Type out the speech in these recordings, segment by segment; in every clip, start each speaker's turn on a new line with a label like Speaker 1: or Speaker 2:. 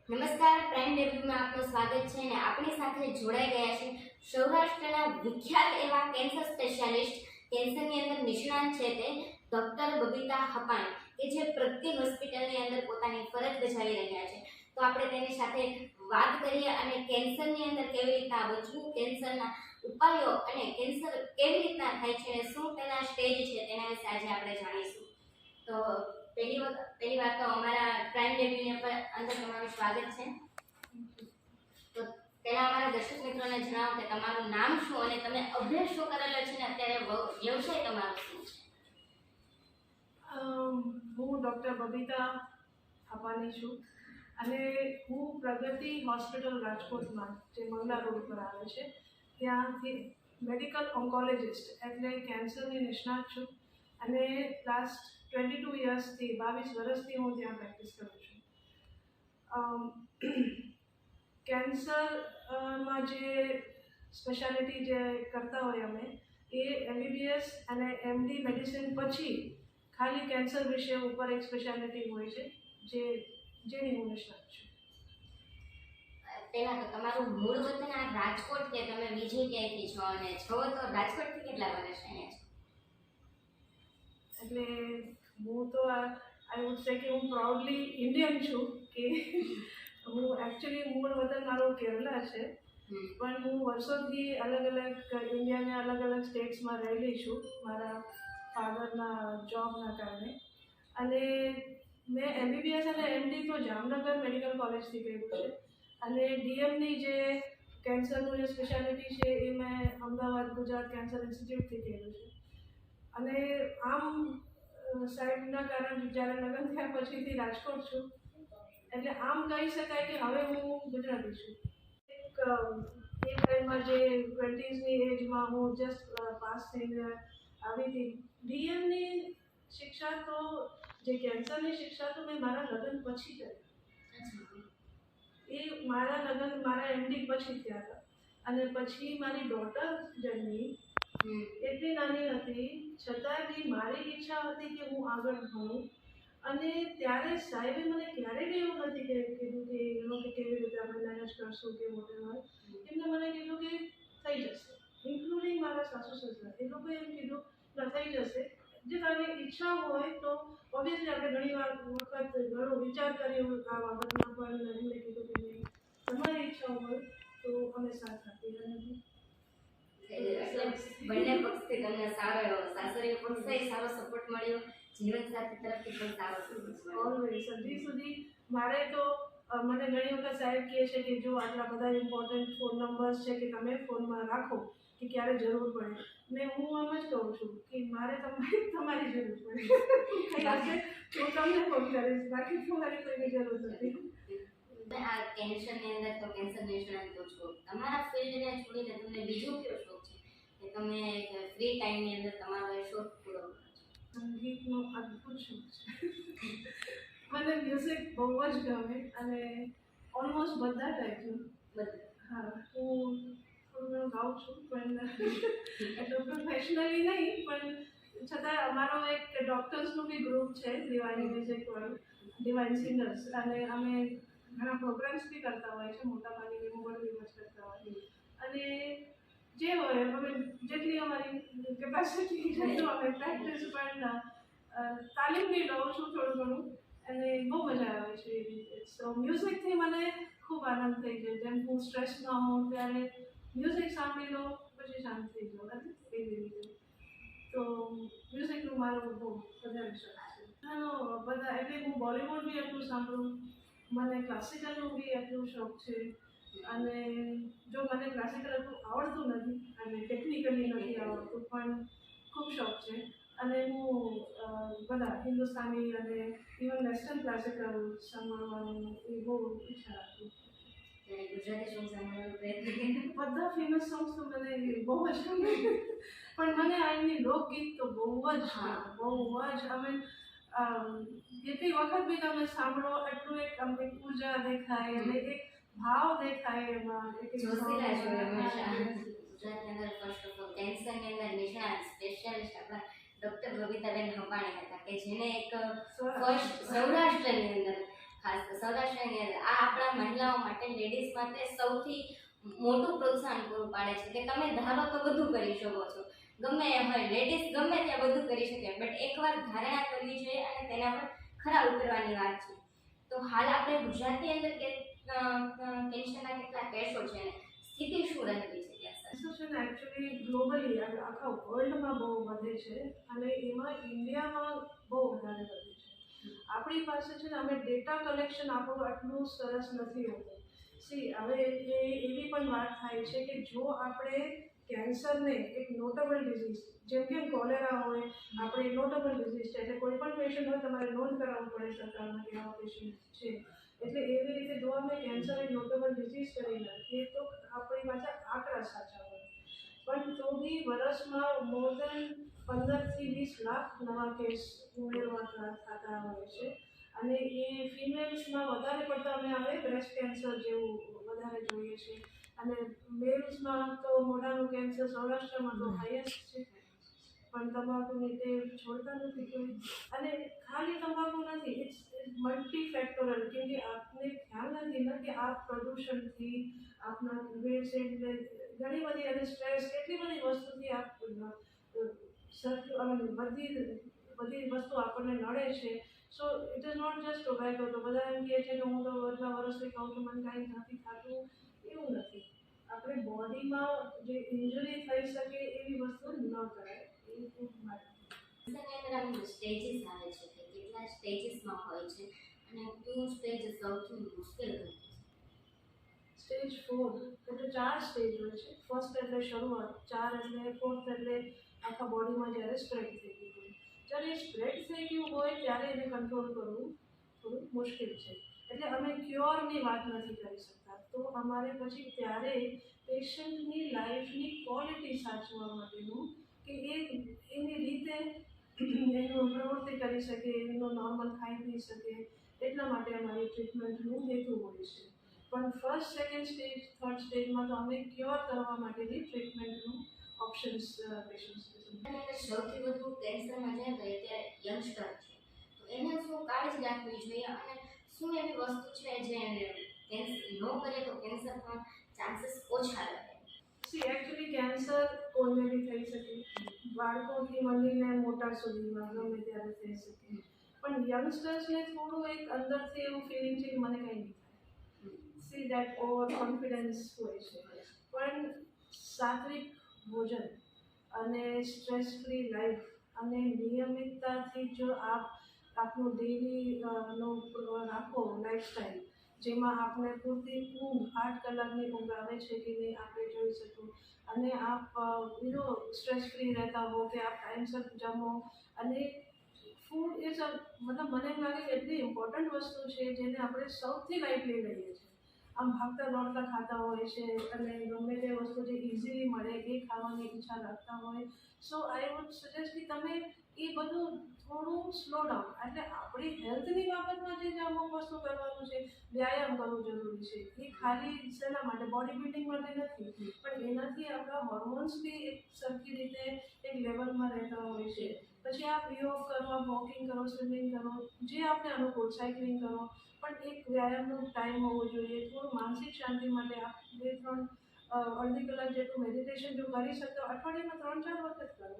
Speaker 1: નમસ્કાર, પ્રાઇમ રિવ્યુમાં આપનું સ્વાગત છે અને આપણી સાથે જોડાઈ ગયા છે સૌરાષ્ટ્રના વિખ્યાત એવા કેન્સર સ્પેશિયાલિસ્ટ, કેન્સરની અંદર નિષ્ણાત છે તે ડોક્ટર બબીતા હપાણી, કે જે પ્રત્યેક હોસ્પિટલની અંદર પોતાની ફરજ બજાવી રહ્યા છે. તો આપણે તેની સાથે વાત કરીએ અને કેન્સરની અંદર કેવી રીતના બચવું, કેન્સરના ઉપાયો અને કેન્સર કેવી રીતના થાય છે અને શું તેના સ્ટેજ છે તેના વિશે આજે આપણે જાણીશું. તો પહેલી વાત તો અમારા પ્રાઇમ રિવ્યુની અંદર તમારું સ્વાગત છે. તો પહેલા અમારા દર્શક મિત્રોને જણાવો કે તમારું નામ શું અને તમે અભ્યાસ શું કરેલો છે અને અત્યારે વ્યવસાય તમારો શું છે?
Speaker 2: હું ડૉક્ટર બબીતા હપાણી છું અને હું પ્રગતિ હોસ્પિટલ રાજકોટમાં, જે મંગલા રોડ પર આવે છે, ત્યાંથી મેડિકલ ઓન્કોલોજિસ્ટ એટલે કેન્સરની નિષ્ણાત છું અને લાસ્ટ 22 યર્સથી 22 વર્ષથી હું ત્યાં પ્રેક્ટિસ કરું છું. કેન્સરમાં જે સ્પેશિયાલિટી જે કરતા હોય અમે એ MBBS અને MD મેડિસિન પછી ખાલી કેન્સર વિશે ઉપર એક સ્પેશિયાલિટી હોય છે જેની હું નિષ્ણાત છું.
Speaker 1: પહેલા તો તમારું મૂળ વતન આ રાજકોટ કે તમે બીજે ક્યાંયથી છો અને છો તો રાજકોટથી કેટલા વર્ષ અહીંયા છો?
Speaker 2: એટલે હું તો આઈ વુડ સે કે હું પ્રાઉડલી ઇન્ડિયન છું, કે હું એકચ્યુઅલી મૂળ વતન મારું કેરલા છે, પણ હું વર્ષોથી અલગ અલગ ઇન્ડિયાના અલગ અલગ સ્ટેટ્સમાં રહેલી છું મારા ફાધરના જોબના કારણે. અને મેં MBBS અને MD તો જામનગર મેડિકલ કોલેજથી કર્યું છે અને DMની જે કેન્સરનું જે સ્પેશિયાલિટી છે એ મેં અમદાવાદ ગુજરાત કેન્સર ઇન્સ્ટિટ્યૂટથી કર્યું છે. અને આમ સાહેબના કારણે જ્યારે લગ્ન થયા પછીથી રાજકોટ છું, એટલે આમ કહી શકાય કે હવે હું ગુજરાતી છું. એ ટાઈમમાં જે 20sની એજમાં હું જસ્ટ પાસ થઈને આવી હતી. DMની શિક્ષા તો જે કેન્સરની શિક્ષા તો મેં મારા લગ્ન પછી કરી. એ મારા લગ્ન મારા MD પછી થયા હતા અને પછી મારી ડોટર જન્મી. એટલી નાની હતી છતાં બી મારી ઈચ્છા હતી કે હું આગળ ભણું અને ત્યારે સાહેબે મને ક્યારેય બી એવું નથી કીધું કે કેવી રીતે આપણે મેનેજ કરશું કે વોટેવર. એમને મને કીધું કે થઈ જશે, ઇન્ક્લુડિંગ મારા સાસુ સસરા, એ લોકોએ એમ કીધું કે થઈ જશે. જે તારી ઈચ્છા હોય તો ઓબ્વિયસલી આપણે ઘણી વખત ઘણો વિચાર કરીએ આ બાબતમાં, પણ એમને કીધું કે નહીં, તમારી ઈચ્છા હોય તો અમે સાથ આપીએ.
Speaker 1: બંને પક્ષથી તમને સારો એવો સાસરીય પક્ષથી સારો સપોર્ટ મળ્યો, જીવનસાથી તરફથી પણ સારો સપોર્ટ મળ્યો.
Speaker 2: ઓલવેઝ હજી સુધી મારે તો મને ઘણી વખત સાહેબ કહે છે કે જો આટલા બધા ઇમ્પોર્ટન્ટ ફોન નંબર્સ છે કે તમે ફોનમાં રાખો કે ક્યારે જરૂર પડે. ને હું આમ જ કહું છું કે મારે તમારી જરૂર પડે હું તમને ફોન કરીશ, બાકી તમારી કોઈની જરૂર નથી.
Speaker 1: આ કેન્સરની અંદર તો કેન્સર નિષ્ણાત તો છો, તમારા ફિલ્ડને છોડીને તમને બીજો કયો શોખ છે કે તમે ફ્રી ટાઈમની અંદર તમારો એ શોખ પૂરો કરો છો?
Speaker 2: સંગીતનો અદ્ભુત શોખ છે. મને મ્યુઝિક બહુ જ ગમે અને ઓલમોસ્ટ બધા ટાઈપનું. હા, હું થોડું ગાઉં છું, પણ એટલું પ્રોફેશનલી નહીં, પણ છતાં અમારો એક ડૉક્ટર્સનું બી ગ્રુપ છે ડિવાઇન મ્યુઝિકવાળું, ડિવાઇન સિંગર્સ, અને અમે ઘણા પ્રોગ્રામ્સ બી કરતા હોય છે, મોટાભાગે રિમૂવલ બી જ કરતા હોય. અને જે હોય અમે જેટલી અમારી કેપેસિટી જેટલું અમે પ્રેક્ટિસ પણ તાલીમ બી લઉં છું થોડું ઘણું અને બહુ મજા આવે છે એ રીતે. સો મ્યુઝિકથી મને ખૂબ આનંદ થઈ જાય. જેમ હું સ્ટ્રેસમાં હોઉં ત્યારે મ્યુઝિક સાંભળી લો પછી શાંત થઈ જાઉં, એવી રીતે. તો મ્યુઝિકનું મારું બહુ વધારે શોખ છે. હાલો બધા, એટલે હું બોલિવૂડ બી એટલું સાંભળું, મને ક્લાસિકલનું બી એટલું શોખ છે. અને જો મને ક્લાસિકલ એટલું આવડતું નથી અને ટેકનિકલી નથી આવડતું, પણ ખૂબ શોખ છે. અને હું બધા હિન્દુસ્તાની અને ઇવન વેસ્ટર્ન ક્લાસિકલ સાંભળવાનું એ બહુ ઈચ્છા રાખું.
Speaker 1: ગુજરાતી સોંગ સાંભળવાનો પ્રયત્ન
Speaker 2: બધા ફેમસ સોંગ્સ તો મને બહુ જ ગમે, પણ મને અહીંની લોકગીત તો બહુ જ અમે જેટલી વખત બી તમે સાંભળો એટલું એક અમને ઉર્જા દેખાય અને એક ભાવ દેખાય એમાં.
Speaker 1: જોશીલા છો હંમેશા. ગુજરાતની અંદર ફર્સ્ટ ઓફ ઓલ કેન્સરની અંદર નિષ્ણાત સ્પેશિયાલિસ્ટ આપણા ડૉક્ટર બબીતાબેન હપાણી હતા, કે જેને એક ફર્સ્ટ સૌરાષ્ટ્રની અંદર ખાસ સૌરાષ્ટ્રની અંદર આ આપણા મહિલાઓ માટે લેડીઝ માટે સૌથી મોટું પ્રોત્સાહન પૂરું પાડે છે કે તમે ધારો તો બધું કરી શકો છો. ગમે એ હોય લેડીઝ ગમે ત્યાં બધું કરી શકે, બટ એકવાર ધારણા કરવી જોઈએ અને તેના પર ખરા ઉતરવાની વાત છે. તો હાલ આપણે ગુજરાતની અંદર કેન્સરના કેટલા કેસો છે અને સ્થિતિ શું રહેલી છે ત્યાં સર?
Speaker 2: કેન્સર છે ને એકચ્યુઅલી ગ્લોબલી આખા વર્લ્ડમાં બહુ વધે છે અને એમાં ઇન્ડિયામાં બહુ વધારે વધે છે. આપણી પાસે છે ને અમે ડેટા કલેક્શન આપણું આટલું સરસ નથી હોતું. હવે એ એવી પણ વાત થાય છે કે જો આપણે કેન્સરને એક નોટેબલ ડિઝીઝ, જેમ કે કોલેરા હોય, આપણે નોટેબલ ડિઝીઝ છે એટલે કોઈ પણ પેશન્ટ હોય તમારે નોંધ કરાવવું પડે સરકારમાં કે આવા પેશન્ટ છે. એટલે એવી રીતે જો અમે કેન્સર એક નોટેબલ ડિઝીઝ કરી નાખીએ તો આપણી પાસે આંકડા સાચા હોય. પણ તો બી વર્ષમાં મોર દેન 15 થી 20 લાખ નવા કેસ ઉમેરવા થતા હોય છે. અને એ ફિમેલ્સમાં વધારે પડતા અમે હવે બ્રેસ્ટ કેન્સર જેવું વધારે જોઈએ છે. અને મેલ્સમાં તો મોઢાનું કેન્સર સૌરાષ્ટ્રમાં તો હાઈએસ્ટ છે. પણ તમાકુની ટેવ છોડતા નથી કોઈ. અને ખાલી તમાકુ નથી, ઇટ્સ મલ્ટી ફેક્ટોરલ. કેમ કે આપને ખ્યાલ નથી ને કે આ પ્રદૂષણથી આપના ઘણી બધી અને સ્ટ્રેસ કેટલી બધી વસ્તુથી બધી વસ્તુ આપણને નડે છે. So it is not just tobacco. તો બધા એમ કહે છે કે હું તો એટલા વર્ષથી કહું છું મને કાંઈ નથી થતું, એવું નથી. આપણે બોડીમાં જે ઇન્જરી થઈ શકે એવી વસ્તુ ન કરાય.
Speaker 1: કેન્સરની અંદર સ્ટેજીસ આવે છે કે કેટલા સ્ટેજીસમાં હોય છે અને કયું સ્ટેજ સૌથી મુશ્કેલ હોય છે?
Speaker 2: સ્ટેજ 4 એટલે 4 સ્ટેજ હોય છે. ફર્સ્ટ એટલે શરૂઆત, 4 એટલે ફોર્થ એટલે આખા બોડીમાં જ્યારે સ્પ્રેડ થઈ ગયું હોય. જ્યારે સ્પ્રેડ થઈ ગયું હોય ત્યારે એને કંટ્રોલ કરવું થોડું મુશ્કેલ છે. એટલે અમે ક્યોરની વાત નથી કરી શકતા. તો અમારે પછી ત્યારે પેશન્ટની લાઈફની ક્વોલિટી સાચવવા માટેનું કે એની રીતે એનું પ્રવૃત્તિ કરી શકે, એનું નોર્મલ ખાઈ પી શકે, એટલા માટે અમારી ટ્રીટમેન્ટનું હેતુ હોય છે. પણ ફર્સ્ટ, સેકન્ડ સ્ટેજ, થર્ડ સ્ટેજમાં તો અમે ક્યોર કરવા માટેની ટ્રીટમેન્ટનું ઓપ્શન્સ પેશન્ટ્સ.
Speaker 1: સૌથી વધુ કેન્સરમાં જ્યાં ગઈ ત્યારે યંગસ્ટર છે, તો એને શું કાળજી રાખવી જોઈએ અને શું એવી વસ્તુ છે જે કેન્સર ન કરે તો કેન્સર થવાના ચાન્સીસ ઓછા રહે?
Speaker 2: એકચ્યુઅલી કેન્સર કોઈને બી થઈ શકે, બાળકોથી મળીને મોટા સુધીમાં ગમે ત્યારે થઈ શકે. પણ યંગસ્ટર્સને થોડું એક અંદરથી એવું ફિલિંગ છે કે મને કંઈ નહીં થાય. દેટ ઓવર કોન્ફિડન્સ હોય છે. પણ સાત્વિક ભોજન અને સ્ટ્રેસ ફ્રી લાઈફ અને નિયમિતતાથી જો આપનું ડેલી રાખો લાઈફસ્ટાઈલ, જેમાં આપણે પૂરતી ઊંઘ 8 કલાકની ઊંઘ આવે છે કે નહીં આપણે જોઈ શકું, અને આપ સ્ટ્રેસ ફ્રી રહેતા હો કે આપ ટાઈમસર જમો. અને ફૂડ ઇઝ મતલબ મને એમ લાગે કે એટલી ઇમ્પોર્ટન્ટ વસ્તુ છે જેને આપણે સૌથી લાઇટલી લઈએ છીએ. આમ ભાગતા દોડતા ખાતા હોય છે અને ગમે તે વસ્તુ જે ઇઝીલી મળે એ ખાવાની ઈચ્છા રાખતા હોય. સો આઈ વુડ સજેસ્ટ કે તમે એ બધું થોડું સ્લો ડાઉન. એટલે આપણી હેલ્થની બાબતમાં જે અમુક વસ્તુ કરવાનું છે, વ્યાયામ કરવું જરૂરી છે. એ ખાલી શેના માટે? બોડી બિલ્ડિંગ માટે નથી, પણ એનાથી આપણા હોર્મોન્સ બી એક સરખી રીતે એક લેવલમાં રહેતા હોય છે. પછી આપ યોગ કરો, વોકિંગ કરો, સ્વિમિંગ કરો, જે આપણે અનુકૂળ, સાયકલિંગ કરો, પણ એક વ્યાયામનો ટાઈમ હોવો જોઈએ. થોડું માનસિક શાંતિ માટે આપ 2-3 અડધી કલાક જેટલું મેડિટેશન જો કરી શકતો અઠવાડિયામાં 3-4 વખત કરો,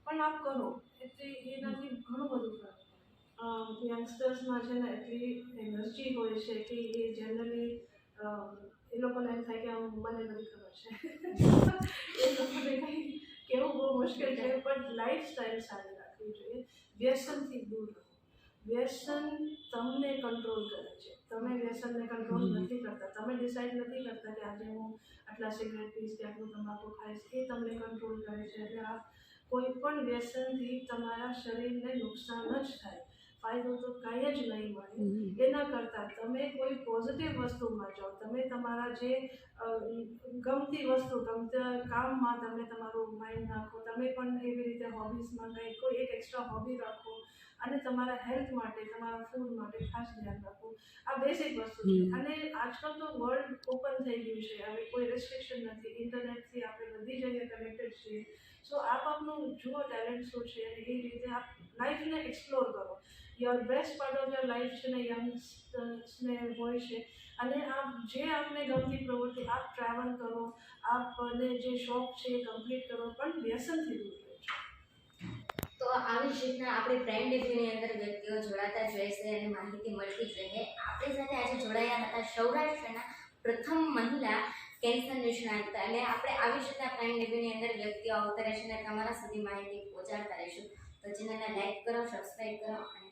Speaker 2: પણ આપ કરો એટલે એનાથી ઘણું બધું ફરક પડે. યંગસ્ટર્સમાં છે ને એટલી એનર્જી હોય છે કે એ જનરલી એ લોકોને એમ થાય કે આમ મને બધી ખબર છે. એ લોકોને કંઈ કહેવું બહુ મુશ્કેલ છે. પણ લાઈફસ્ટાઈલ સારી રાખવી જોઈએ. વ્યસનથી દૂર રહો. વ્યસન તમને કંટ્રોલ કરે છે. તમે વ્યસનને કંટ્રોલ નથી કરતા. તમે ડિસાઇડ નથી કરતા કે આજે હું આટલા સિગરેટ પીશ કે આટલું તમાકુ ખાઈશ. એ તમને કંટ્રોલ કરે છે. એટલે આ કોઈ પણ વ્યસનથી તમારા શરીરને નુકસાન જ થાય, ફાયદો તો કાંઈ જ નહીં મળે. એના કરતાં તમે કોઈ પોઝિટિવ વસ્તુમાં જાઓ. તમે તમારા જે ગમતી વસ્તુ, ગમતા કામમાં તમે તમારું માઇન્ડ નાખો. તમે પણ એવી રીતે હોબીઝમાં કંઈ કોઈ એક એક્સ્ટ્રા હોબી રાખો. અને તમારા હેલ્થ માટે, તમારા ફૂડ માટે ખાસ ધ્યાન રાખવું. આ બેસિક વસ્તુ છે. અને આજકાલ તો વર્લ્ડ ઓપન થઈ ગયું છે, હવે કોઈ રેસ્ટ્રિક્શન નથી, ઇન્ટરનેટથી આપણે બધી જગ્યાએ કનેક્ટેડ છીએ. સો આપ આપનું જુઓ ટેલેન્ટ શું છે અને એ રીતે આપ લાઈફને એક્સપ્લોર કરો. Your best part of your life છે ને યંગસ્ટર્સને હોય છે. અને આપ જે આપને ગમતી પ્રવૃત્તિ, આપ ટ્રાવેલ કરો, આપને જે શોખ છે એ કમ્પ્લીટ કરો, પણ વ્યસનથી દૂર રહેજો.
Speaker 1: તો આવી જ રીતના આપણે પ્રાઇમ રિવ્યુની અંદર વ્યક્તિઓ જોડાતા જ રહેશે અને માહિતી મળતી જ રહે. આપણી સાથે આજે જોડાયા હતા સૌરાષ્ટ્રના પ્રથમ મહિલા કેન્સર નિષ્ણાત, અને આપણે આવી જ રીતના પ્રાઇમ રિવ્યુની અંદર વ્યક્તિઓ આવતા રહેશે અને તમારા સુધી માહિતી પહોંચાડતા રહીશું. તો ચેનલને લાઈક કરો, સબસ્ક્રાઈબ કરો અને